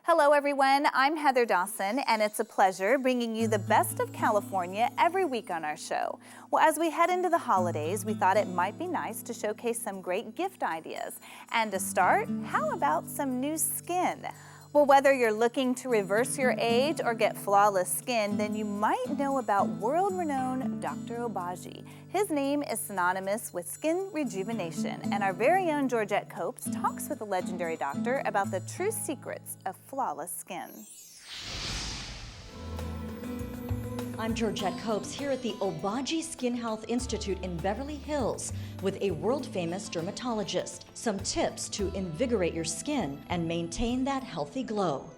Hello everyone, I'm Heather Dawson, and it's a pleasure bringing you the best of California every week on our show. Well, as we head into the holidays, we thought it might be nice to showcase some great gift ideas. And to start, how about some new skin? Well, whether you're looking to reverse your age or get flawless skin, then you might know about world-renowned Dr. Obagi. His name is synonymous with skin rejuvenation, and our very own Georgette Copes talks with the legendary doctor about the true secrets of flawless skin. I'm Georgette Copes here at the Obagi Skin Health Institute in Beverly Hills with a world-famous dermatologist. Some tips to invigorate your skin and maintain that healthy glow.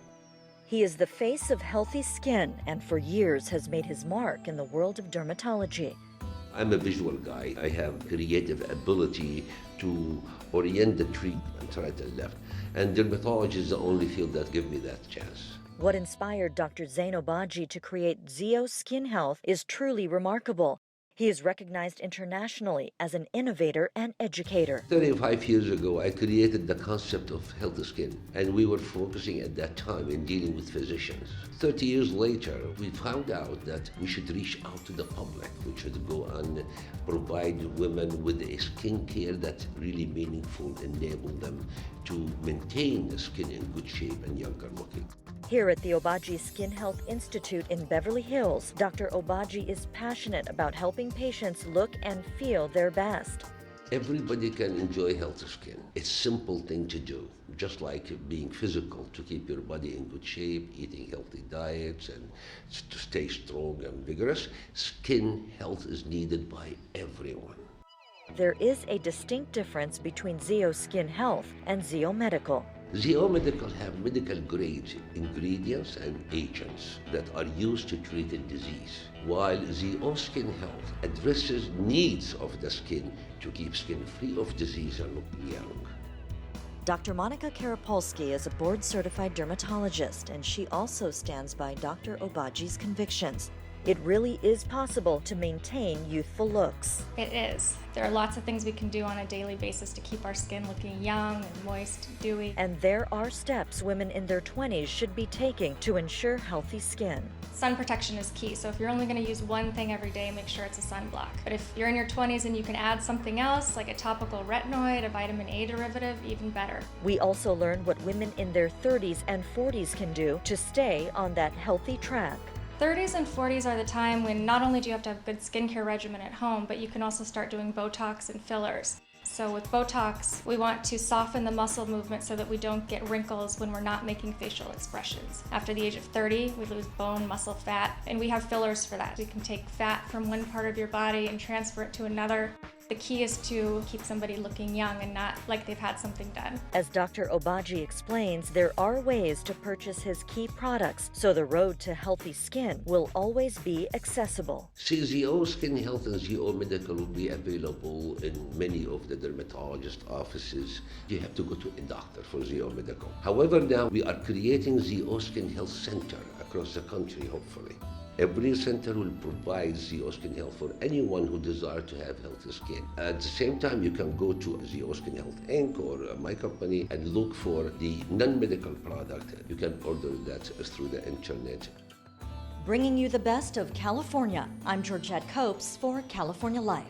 He is the face of healthy skin and for years has made his mark in the world of dermatology. I'm a visual guy. I have creative ability to orient the treatment right and left. And dermatology is the only field that gives me that chance. What inspired Dr. Zain Obagi to create Zeo Skin Health is truly remarkable. He is recognized internationally as an innovator and educator. 35 years ago, I created the concept of healthy skin, and we were focusing at that time in dealing with physicians. 30 years later, we found out that we should reach out to the public. We should go and provide women with a skin care that's really meaningful, enable them to maintain the skin in good shape and younger looking. Here at the Obagi Skin Health Institute in Beverly Hills, Dr. Obagi is passionate about helping patients look and feel their best. Everybody can enjoy healthy skin. It's a simple thing to do, just like being physical, to keep your body in good shape, eating healthy diets, and to stay strong and vigorous. Skin health is needed by everyone. There is a distinct difference between Zeo Skin Health and Zeo Medical. Zeo Medical have medical grade ingredients and agents that are used to treat a disease, while Zeo Skin Health addresses needs of the skin to keep skin free of disease and looking young. Dr. Monica Karapolsky is a board-certified dermatologist, and she also stands by Dr. Obagi's convictions. It really is possible to maintain youthful looks. It is. There are lots of things we can do on a daily basis to keep our skin looking young and moist, dewy. And there are steps women in their 20s should be taking to ensure healthy skin. Sun protection is key, so if you're only going to use one thing every day, make sure it's a sunblock. But if you're in your 20s and you can add something else, like a topical retinoid, a vitamin A derivative, even better. We also learned what women in their 30s and 40s can do to stay on that healthy track. 30s and 40s are the time when not only do you have to have a good skincare regimen at home, but you can also start doing Botox and fillers. So with Botox, we want to soften the muscle movement so that we don't get wrinkles when we're not making facial expressions. After the age of 30, we lose bone, muscle, fat, and we have fillers for that. We can take fat from one part of your body and transfer it to another. The key is to keep somebody looking young and not like they've had something done. As Dr. Obagi explains, there are ways to purchase his key products, so the road to healthy skin will always be accessible. Zeo Skin Health and Zeo Medical will be available in many of the dermatologist offices. You have to go to a doctor for Zeo Medical. However, now we are creating Zeo Skin Health Center across the country, hopefully. Every center will provide Zeo Skin Health for anyone who desires to have healthy skin. At the same time, you can go to Zeo Skin Health Inc. or my company and look for the non-medical product. You can order that through the internet. Bringing you the best of California, I'm Georgette Copes for California Life.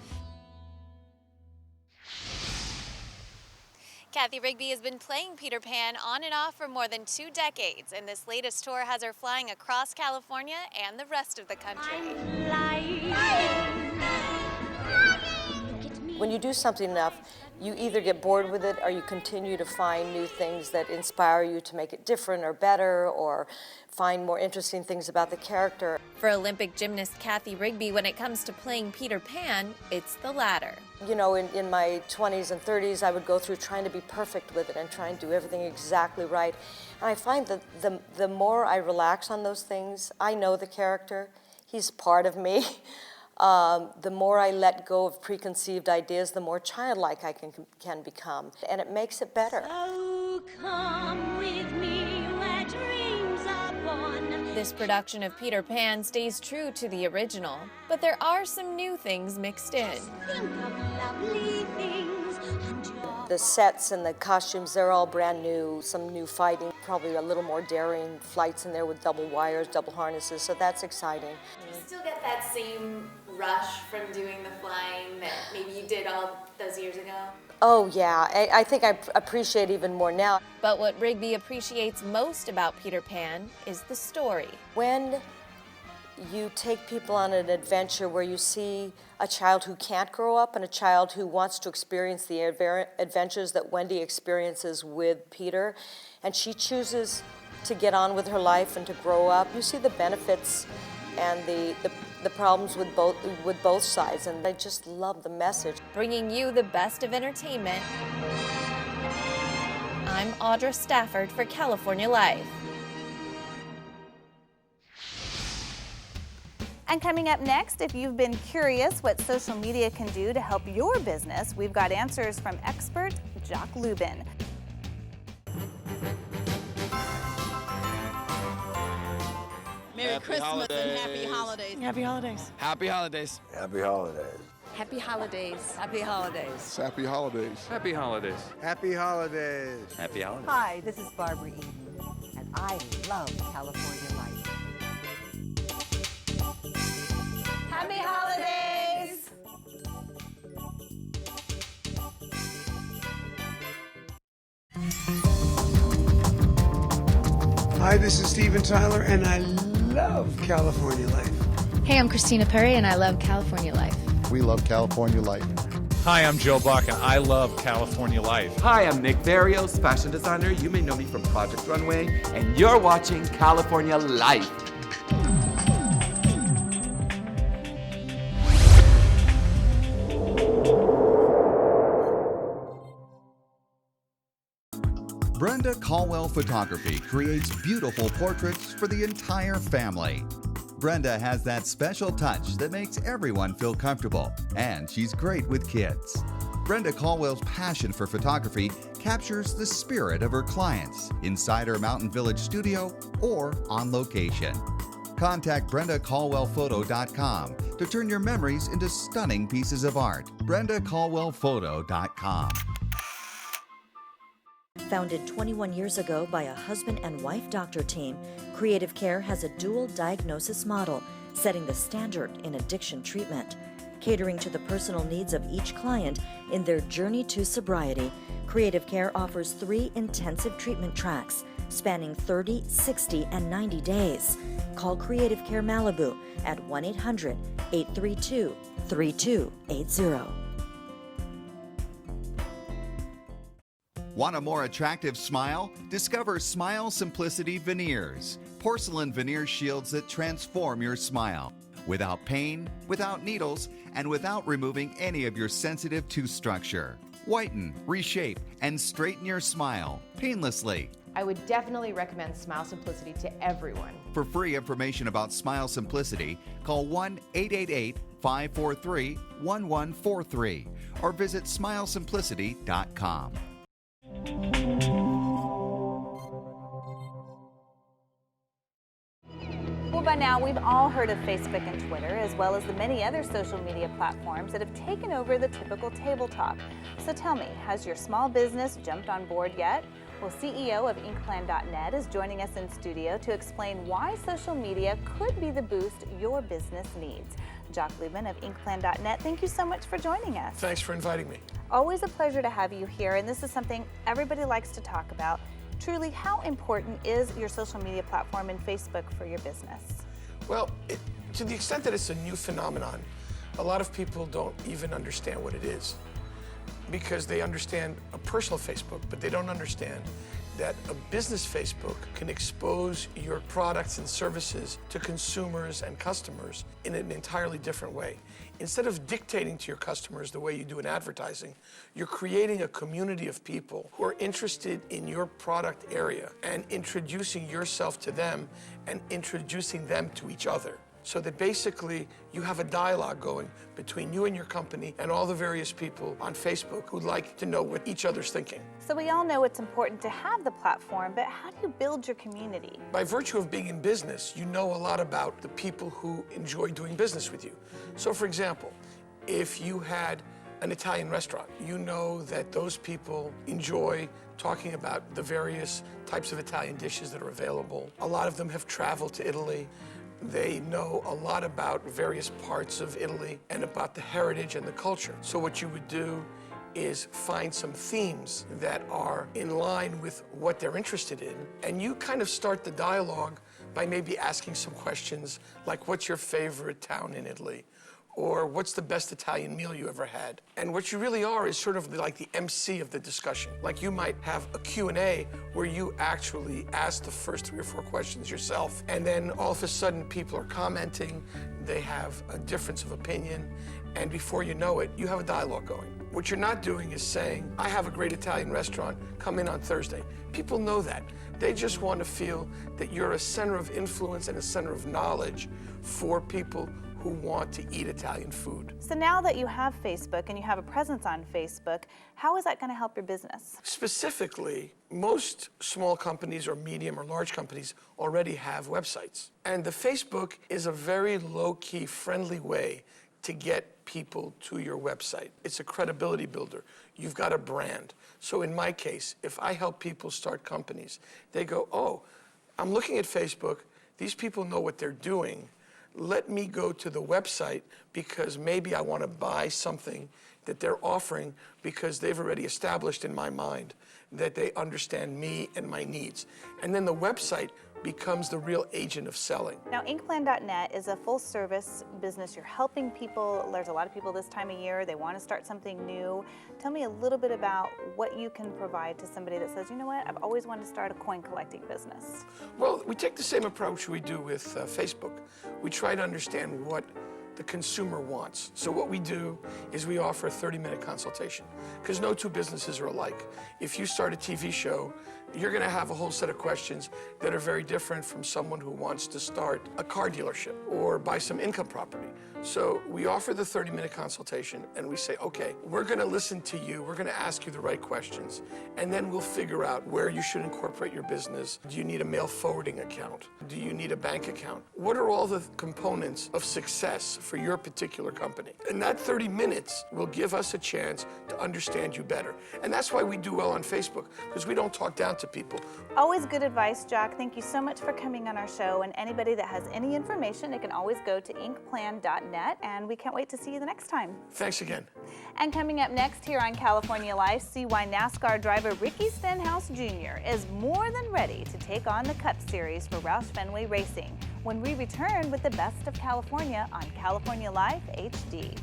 Kathy Rigby has been playing Peter Pan on and off for more than 2 decades, and this latest tour has her flying across California and the rest of the country. When you do something enough, you either get bored with it or you continue to find new things that inspire you to make it different or better or find more interesting things about the character. For Olympic gymnast Kathy Rigby, when it comes to playing Peter Pan, it's the latter. You know, in my 20s and 30s, I would go through trying to be perfect with it and try and do everything exactly right. And I find that the more I relax on those things, I know the character, he's part of me. The more I let go of preconceived ideas, the more childlike I can become, and it makes it better. So come with me where dreams are born. This production of Peter Pan stays true to the original, but there are some new things mixed in. Think of lovely things and The sets and the costumes, they're all brand new, some new fighting, probably a little more daring flights in there with double wires, double harnesses, so that's exciting. You still get that same rush from doing the flying that maybe you did all those years ago? Oh yeah, I think I appreciate even more now. But what Rigby appreciates most about Peter Pan is the story. When you take people on an adventure where you see a child who can't grow up and a child who wants to experience the adventures that Wendy experiences with Peter, and she chooses to get on with her life and to grow up, you see the benefits and the problems with both sides, and I just love the message. Bringing you the best of entertainment, I'm Audra Stafford for California Life. And coming up next, if you've been curious what social media can do to help your business, we've got answers from expert Jock Lubin. Merry Christmas and happy holidays. Happy holidays. Happy holidays. Happy holidays. Happy holidays. Happy holidays. Happy holidays. Happy holidays. Happy holidays. Happy holidays. Hi, this is Barbara Eden, and I love California life. Happy holidays! Hi, this is Steven Tyler, and I love California life. Hey, I'm Christina Perry, and I love California life. We love California life. Hi, I'm Joe Buck, and I love California life. Hi, I'm Nick Barrios, fashion designer. You may know me from Project Runway, and you're watching California Life. Brenda Caldwell Photography creates beautiful portraits for the entire family. Brenda has that special touch that makes everyone feel comfortable, and she's great with kids. Brenda Caldwell's passion for photography captures the spirit of her clients inside her Mountain Village studio or on location. Contact BrendaCaldwellPhoto.com to turn your memories into stunning pieces of art. BrendaCaldwellPhoto.com. Founded 21 years ago by a husband and wife doctor team, Creative Care has a dual diagnosis model, setting the standard in addiction treatment. Catering to the personal needs of each client in their journey to sobriety, Creative Care offers 3 intensive treatment tracks spanning 30, 60, and 90 days. Call Creative Care Malibu at 1-800-832-3280. Want a more attractive smile? Discover Smile Simplicity Veneers. Porcelain veneer shields that transform your smile. Without pain, without needles, and without removing any of your sensitive tooth structure. Whiten, reshape, and straighten your smile painlessly. I would definitely recommend Smile Simplicity to everyone. For free information about Smile Simplicity, call 1-888-543-1143 or visit smilesimplicity.com. Well, by now we've all heard of Facebook and Twitter, as well as the many other social media platforms that have taken over the typical table talk. So tell me, has your small business jumped on board yet? Well, CEO of Inkplan.net is joining us in studio to explain why social media could be the boost your business needs. Jock Lubin of Inkplan.net, thank you so much for joining us. Thanks for inviting me. Always a pleasure to have you here, and this is something everybody likes to talk about. Truly, how important is your social media platform and Facebook for your business? Well, to the extent that it's a new phenomenon, a lot of people don't even understand what it is, because they understand a personal Facebook, but they don't understand that a business Facebook can expose your products and services to consumers and customers in an entirely different way. Instead of dictating to your customers the way you do in advertising, you're creating a community of people who are interested in your product area and introducing yourself to them and introducing them to each other. So that basically you have a dialogue going between you and your company and all the various people on Facebook who'd like to know what each other's thinking. So we all know it's important to have the platform, but how do you build your community? By virtue of being in business, you know a lot about the people who enjoy doing business with you. So for example, if you had an Italian restaurant. You know that those people enjoy talking about the various types of Italian dishes that are available. A lot of them have traveled to Italy. They know a lot about various parts of Italy and about the heritage and the culture. So what you would do is find some themes that are in line with what they're interested in, and you kind of start the dialogue by maybe asking some questions like, what's your favorite town in Italy? Or what's the best Italian meal you ever had? And what you really are is sort of like the MC of the discussion. Like you might have a Q&A where you actually ask the first 3 or 4 questions yourself, and then all of a sudden people are commenting, they have a difference of opinion, and before you know it, you have a dialogue going. What you're not doing is saying, I have a great Italian restaurant, come in on Thursday. People know that. They just want to feel that you're a center of influence and a center of knowledge for people who want to eat Italian food. So now that you have Facebook and you have a presence on Facebook, how is that going to help your business? Specifically, most small companies or medium or large companies already have websites. And the Facebook is a very low-key, friendly way to get people to your website. It's a credibility builder. You've got a brand. So in my case, if I help people start companies, they go, oh, I'm looking at Facebook, these people know what they're doing. Let me go to the website because maybe I want to buy something that they're offering because they've already established in my mind that they understand me and my needs. And then the website becomes the real agent of selling. Now, inkplan.net is a full-service business. You're helping people. There's a lot of people this time of year, they want to start something new. Tell me a little bit about what you can provide to somebody that says, you know what, I've always wanted to start a coin collecting business. Well, we take the same approach we do with Facebook. We try to understand what the consumer wants. So what we do is we offer a 30-minute consultation because no 2 businesses are alike. If you start a TV show, you're going to have a whole set of questions that are very different from someone who wants to start a car dealership or buy some income property. So we offer the 30-minute consultation and we say, okay, we're going to listen to you, we're going to ask you the right questions, and then we'll figure out where you should incorporate your business. Do you need a mail forwarding account? Do you need a bank account? What are all the components of success for your particular company? And that 30 minutes will give us a chance to understand you better. And that's why we do well on Facebook, because we don't talk down to people. Always good advice, Jack. Thank you so much for coming on our show. And anybody that has any information, they can always go to inkplan.net, and we can't wait to see you the next time. Thanks again. And coming up next here on California Life, see why NASCAR driver Ricky Stenhouse Jr. is more than ready to take on the Cup Series for Roush Fenway Racing when we return with the best of California on California Life HD.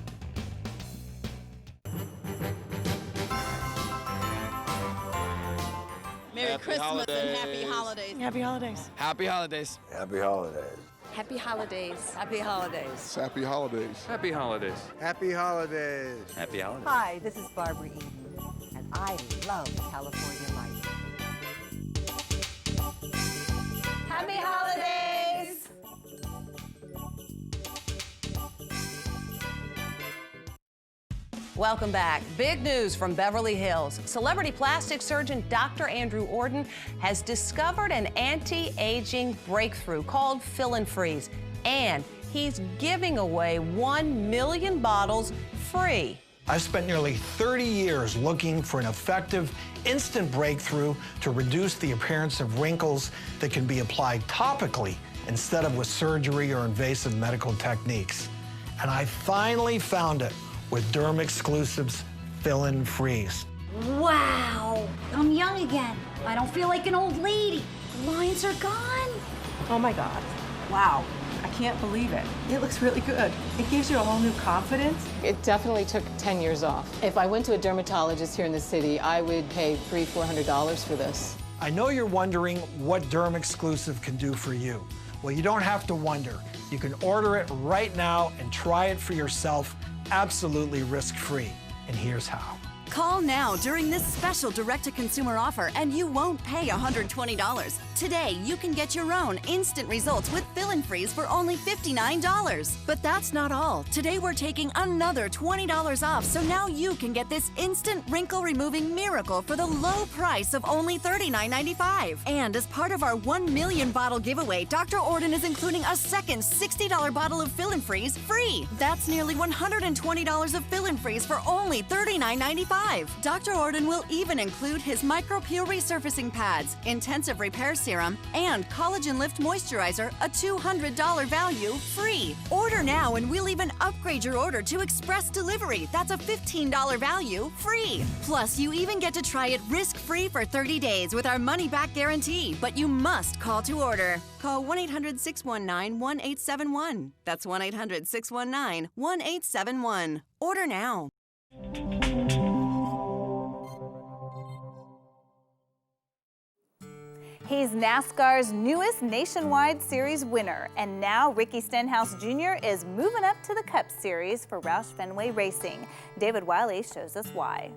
Merry Christmas and happy holidays. Happy holidays. Happy holidays. Happy holidays. Happy holidays. Happy holidays. Happy holidays. Happy holidays. Happy holidays. Happy holidays. Hi, this is Barbara Eden, and I love California life. Happy holidays! Welcome back. Big news from Beverly Hills. Celebrity plastic surgeon Dr. Andrew Orden has discovered an anti-aging breakthrough called Fill and Freeze, and he's giving away 1 million bottles free. I've spent nearly 30 years looking for an effective, instant breakthrough to reduce the appearance of wrinkles that can be applied topically instead of with surgery or invasive medical techniques. And I finally found it with Derm Exclusives Fill and Freeze. Wow, I'm young again. I don't feel like an old lady. The lines are gone. Oh my God. Wow. I can't believe it. It looks really good. It gives you a whole new confidence. It definitely took 10 years off. If I went to a dermatologist here in the city, I would pay $300-400 for this. I know you're wondering what Derm Exclusive can do for you. Well, you don't have to wonder. You can order it right now and try it for yourself absolutely risk-free. And here's how. Call now during this special direct-to-consumer offer and you won't pay $120. Today, you can get your own instant results with Fill and Freeze for only $59. But that's not all. Today, we're taking another $20 off, so now you can get this instant wrinkle-removing miracle for the low price of only $39.95. And as part of our 1 million bottle giveaway, Dr. Orden is including a second $60 bottle of Fill and Freeze free. That's nearly $120 of Fill and Freeze for only $39.95. Dr. Orden will even include his Micro-Peel resurfacing pads, intensive repair serum, and Collagen Lift moisturizer, a $200 value, free. Order now and we'll even upgrade your order to express delivery. That's a $15 value, free. Plus, you even get to try it risk-free for 30 days with our money-back guarantee, but you must call to order. Call 1-800-619-1871. That's 1-800-619-1871. Order now. He's NASCAR's newest nationwide series winner, and now Ricky Stenhouse Jr. is moving up to the Cup Series for Roush Fenway Racing. David Wiley shows us why.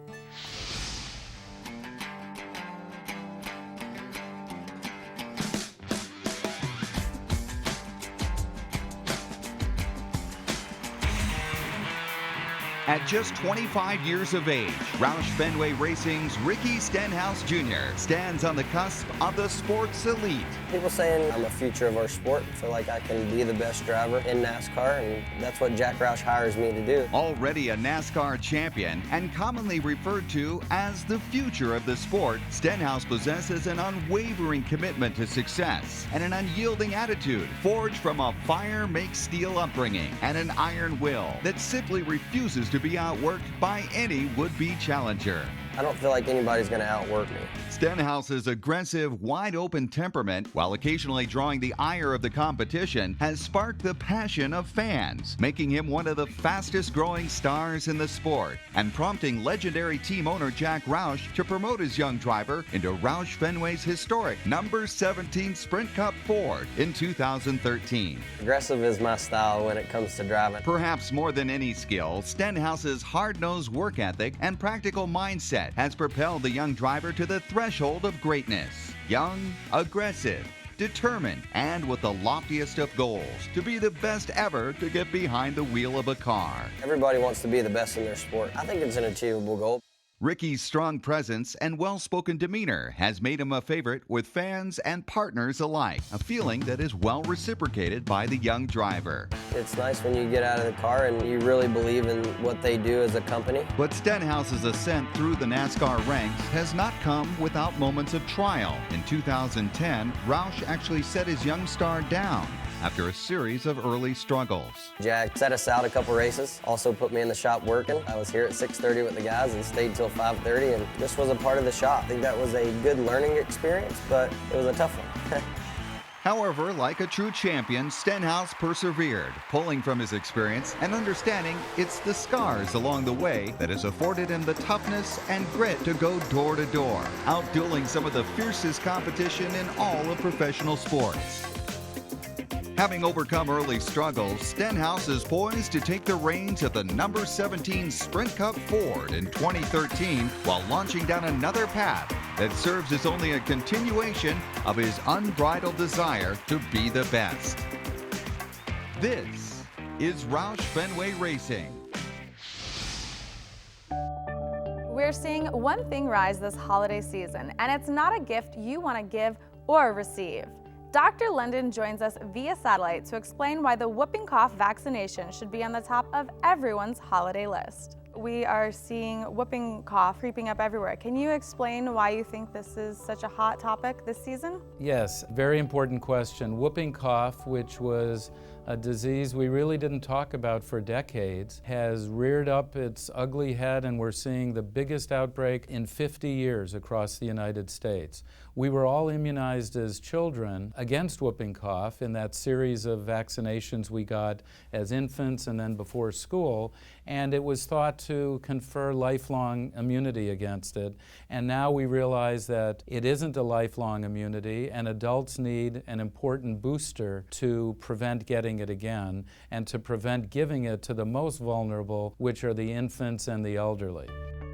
At just 25 years of age, Roush Fenway Racing's Ricky Stenhouse Jr. stands on the cusp of the sport's elite. People saying I'm a future of our sport. I feel like I can be the best driver in NASCAR, and that's what Jack Roush hires me to do. Already a NASCAR champion and commonly referred to as the future of the sport, Stenhouse possesses an unwavering commitment to success and an unyielding attitude forged from a fire-makes-steel upbringing and an iron will that simply refuses to be outworked by any would-be challenger. I don't feel like anybody's going to outwork me. Stenhouse's aggressive, wide-open temperament, while occasionally drawing the ire of the competition, has sparked the passion of fans, making him one of the fastest-growing stars in the sport, and prompting legendary team owner Jack Roush to promote his young driver into Roush Fenway's historic number 17 Sprint Cup Ford in 2013. Aggressive is my style when it comes to driving. Perhaps more than any skill, Stenhouse's hard-nosed work ethic and practical mindset has propelled the young driver to the threshold of greatness. Young, aggressive, determined, and with the loftiest of goals, to be the best ever to get behind the wheel of a car. Everybody wants to be the best in their sport. I think it's an achievable goal. Ricky's strong presence and well-spoken demeanor has made him a favorite with fans and partners alike, a feeling that is well reciprocated by the young driver. It's nice when you get out of the car and you really believe in what they do as a company. But Stenhouse's ascent through the NASCAR ranks has not come without moments of trial. In 2010, Roush actually set his young star down after a series of early struggles. Jack set us out a couple races, also put me in the shop working. I was here at 6:30 with the guys and stayed till 5:30, and this was a part of the shop. I think that was a good learning experience, but it was a tough one. However, like a true champion, Stenhouse persevered, pulling from his experience and understanding it's the scars along the way that has afforded him the toughness and grit to go door to door, outdueling some of the fiercest competition in all of professional sports. Having overcome early struggles, Stenhouse is poised to take the reins of the number 17 Sprint Cup Ford in 2013 while launching down another path that serves as only a continuation of his unbridled desire to be the best. This is Roush Fenway Racing. We're seeing one thing rise this holiday season, and it's not a gift you want to give or receive. Dr. London joins us via satellite to explain why the whooping cough vaccination should be on the top of everyone's holiday list. We are seeing whooping cough creeping up everywhere. Can you explain why you think this is such a hot topic this season? Yes, very important question. Whooping cough, which was a disease we really didn't talk about for decades, has reared up its ugly head, and we're seeing the biggest outbreak in 50 years across the United States. We were all immunized as children against whooping cough in that series of vaccinations we got as infants and then before school, and it was thought to confer lifelong immunity against it. And now we realize that it isn't a lifelong immunity, and adults need an important booster to prevent getting it again and to prevent giving it to the most vulnerable, which are the infants and the elderly.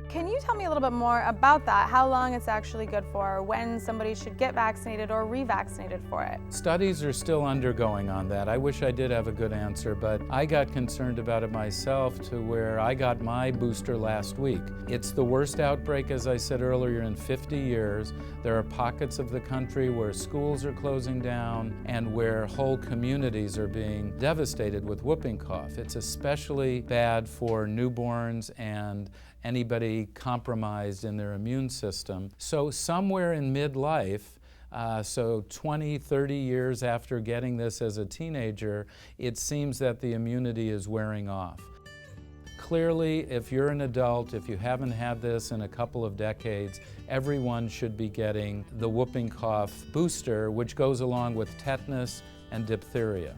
Can you tell me a little bit more about that, how long it's actually good for, when somebody should get vaccinated or revaccinated for it? Studies are still undergoing on that. I wish I did have a good answer, but I got concerned about it myself to where I got my booster last week. It's the worst outbreak, as I said earlier, in 50 years. There are pockets of the country where schools are closing down and where whole communities are being devastated with whooping cough. It's especially bad for newborns and anybody compromised in their immune system. So somewhere in midlife, so 20, 30 years after getting this as a teenager, it seems that the immunity is wearing off. Clearly, if you're an adult, if you haven't had this in a couple of decades, everyone should be getting the whooping cough booster, which goes along with tetanus and diphtheria.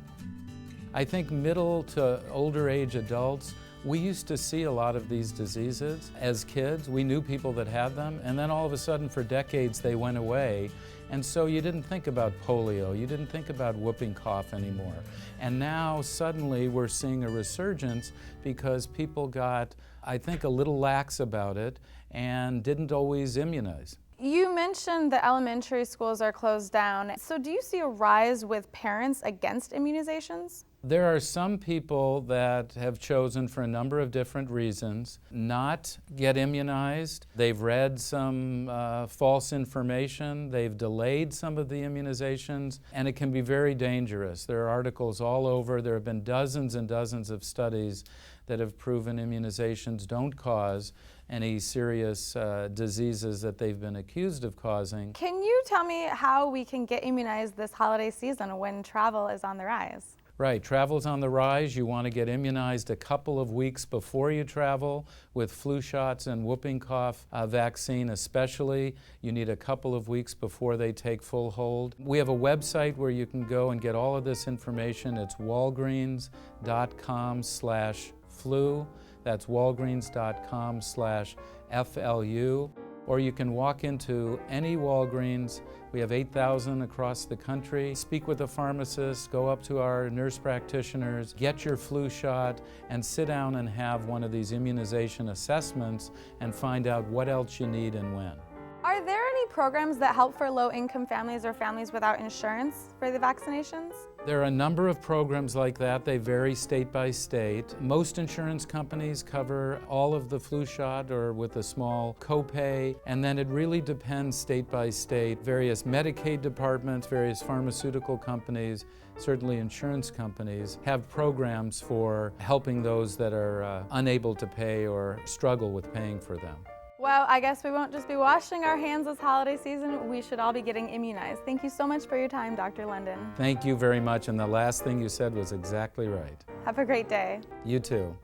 I think middle to older age adults, we used to see a lot of these diseases as kids. We knew people that had them, and then all of a sudden for decades they went away. And so you didn't think about polio, you didn't think about whooping cough anymore. And now suddenly we're seeing a resurgence because people got, I think, a little lax about it and didn't always immunize. You mentioned the elementary schools are closed down. So do you see a rise with parents against immunizations? There are some people that have chosen, for a number of different reasons, not get immunized. They've read some false information. They've delayed some of the immunizations, and it can be very dangerous. There are articles all over. There have been dozens and dozens of studies that have proven immunizations don't cause any serious diseases that they've been accused of causing. Can you tell me how we can get immunized this holiday season when travel is on the rise? Right, travel's on the rise. You want to get immunized a couple of weeks before you travel with flu shots and whooping cough vaccine especially. You need a couple of weeks before they take full hold. We have a website where you can go and get all of this information. It's walgreens.com/flu. That's walgreens.com/FLU. Or you can walk into any Walgreens. We have 8,000 across the country. Speak with a pharmacist, go up to our nurse practitioners, get your flu shot, and sit down and have one of these immunization assessments and find out what else you need and when. Are there any programs that help for low-income families or families without insurance for the vaccinations? There are a number of programs like that. They vary state by state. Most insurance companies cover all of the flu shot or with a small copay, and then it really depends state by state. Various Medicaid departments, various pharmaceutical companies, certainly insurance companies have programs for helping those that are unable to pay or struggle with paying for them. Well, I guess we won't just be washing our hands this holiday season. We should all be getting immunized. Thank you so much for your time, Dr. London. Thank you very much, and the last thing you said was exactly right. Have a great day. You too.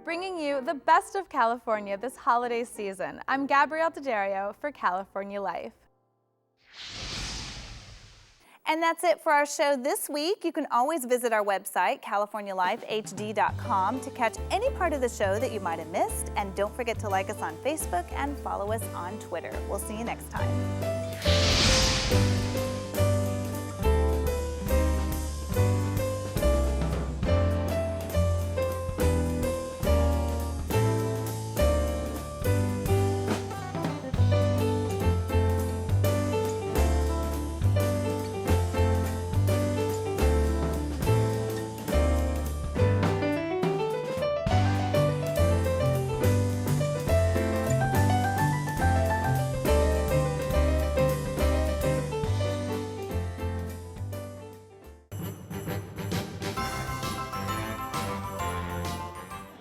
Bringing you the best of California this holiday season. I'm Gabrielle D'Addario for California Life. And that's it for our show this week. You can always visit our website, CaliforniaLifeHD.com, to catch any part of the show that you might have missed. And don't forget to like us on Facebook and follow us on Twitter. We'll see you next time.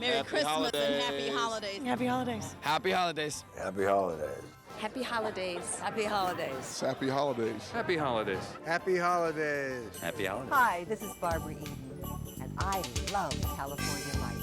Merry Christmas and happy holidays. Happy holidays. Happy holidays. Happy holidays. Happy holidays. Happy holidays. Happy holidays. Happy holidays. Happy holidays. Happy holidays. Hi, this is Barbara Eden, and I love California life.